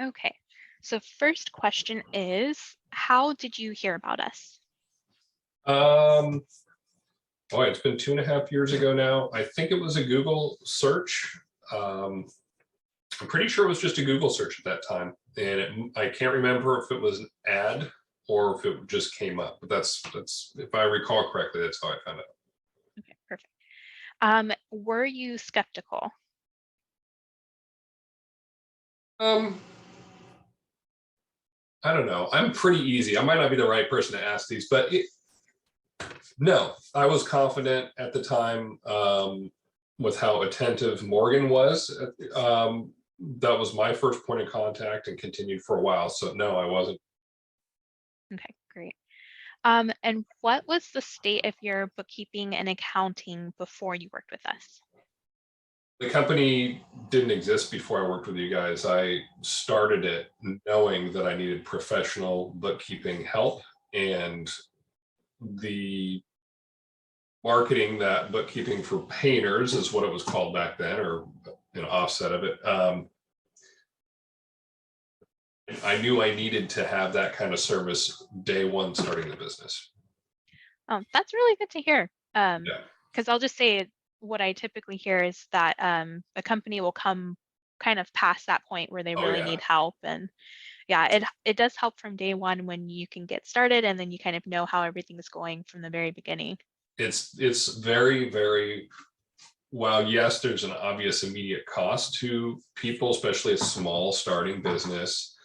Okay. So first question is, how did you hear about us? Boy, it's been 2.5 years ago now. I think it was a Google search. I'm pretty sure it was just a Google search at that time. And I can't remember if it was an ad or if it just came up, but that's if I recall correctly, that's how I found out. Okay, perfect. Were you skeptical? I don't know. I'm pretty easy. I might not be the right person to ask these, but no, I was confident at the time with how attentive Morgan was. That was my first point of contact and continued for a while. So no, I wasn't. Okay, great. And what was the state of your bookkeeping and accounting before you worked with us? The company didn't exist before I worked with you guys. I started it knowing that I needed professional bookkeeping help, and the marketing that Bookkeeping for Painters is what it was called back then, or offset of it. I knew I needed to have that kind of service day one starting the business. That's really good to hear. Yeah. Because I'll just say what I typically hear is that a company will come kind of past that point where they really need help. And yeah, it does help from day one when you can get started and then you kind of know how everything is going from the very beginning. It's very, very well, yes, there's an obvious immediate cost to people, especially a small starting business.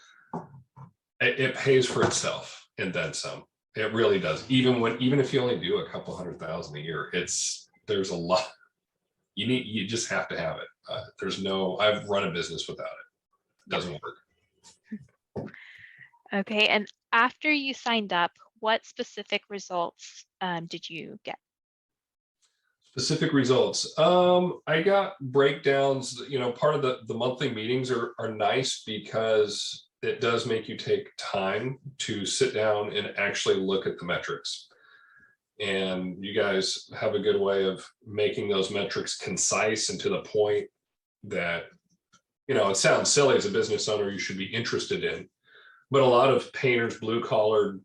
It pays for itself and then some. It really does. Even if you only do a couple $100,000 a year, there's a lot. You just have to have it. I've run a business without it. It doesn't work. Okay, and after you signed up, what specific results did you get? Specific results. I got breakdowns. Part of the monthly meetings are nice because it does make you take time to sit down and actually look at the metrics. And you guys have a good way of making those metrics concise and to the point that, it sounds silly as a business owner, you should be interested in. But a lot of painters, blue collar,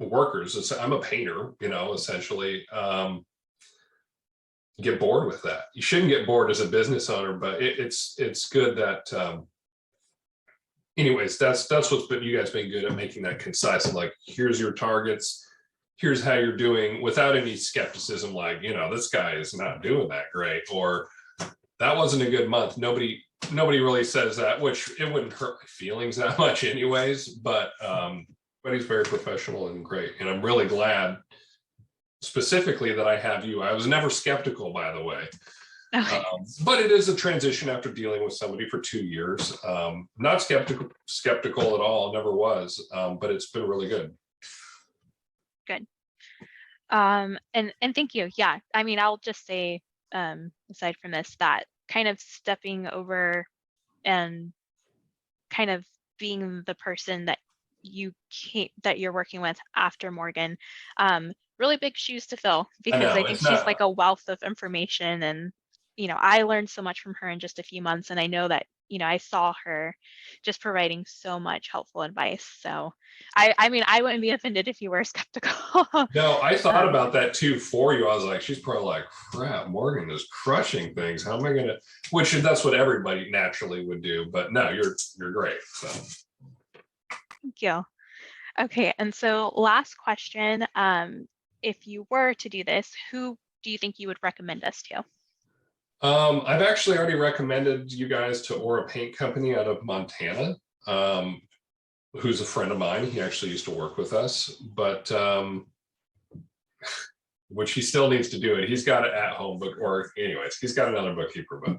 workers, I'm a painter, essentially, get bored with that. You shouldn't get bored as a business owner, but it's good that anyways, that's what's been, you guys been good at making that concise and like, here's your targets, here's how you're doing, without any skepticism, like, this guy is not doing that great, or that wasn't a good month. Nobody really says that, which it wouldn't hurt my feelings that much anyways, but he's very professional and great. And I'm really glad specifically that I have you. I was never skeptical, by the way. Okay. But it is a transition after dealing with somebody for 2 years. Not skeptical at all, never was, but it's been really good. Good. And thank you. Yeah, I mean, I'll just say, aside from this, that kind of stepping over and kind of being the person that you're working with after Morgan, really big shoes to fill, because I think she's like a wealth of information, and I learned so much from her in just a few months, and I know that I saw her just providing so much helpful advice. So I mean, I wouldn't be offended if you were skeptical. No, I thought about that too for you. I was like, she's probably like, crap, Morgan is crushing things. How am I gonna? Which that's what everybody naturally would do. But no, you're great. So. Thank you. Okay, and so last question. If you were to do this, who do you think you would recommend us to? I've actually already recommended you guys to Aura Paint Company out of Montana, who's a friend of mine. He actually used to work with us, but which he still needs to do it. He's got it at home, or anyways, he's got another bookkeeper, but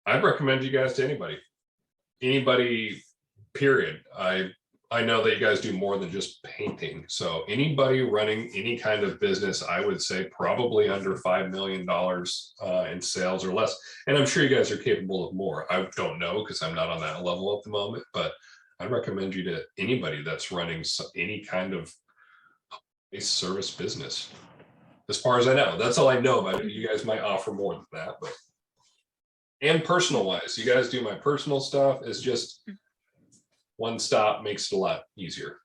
I'd recommend you guys to anybody, period. I know that you guys do more than just painting. So anybody running any kind of business, I would say probably under $5 million in sales or less. And I'm sure you guys are capable of more. I don't know because I'm not on that level at the moment, but I'd recommend you to anybody that's running any kind of a service business. As far as I know, that's all I know about it. You guys might offer more than that, but and personal wise. You guys do my personal stuff. It's just Mm. one stop makes it a lot easier.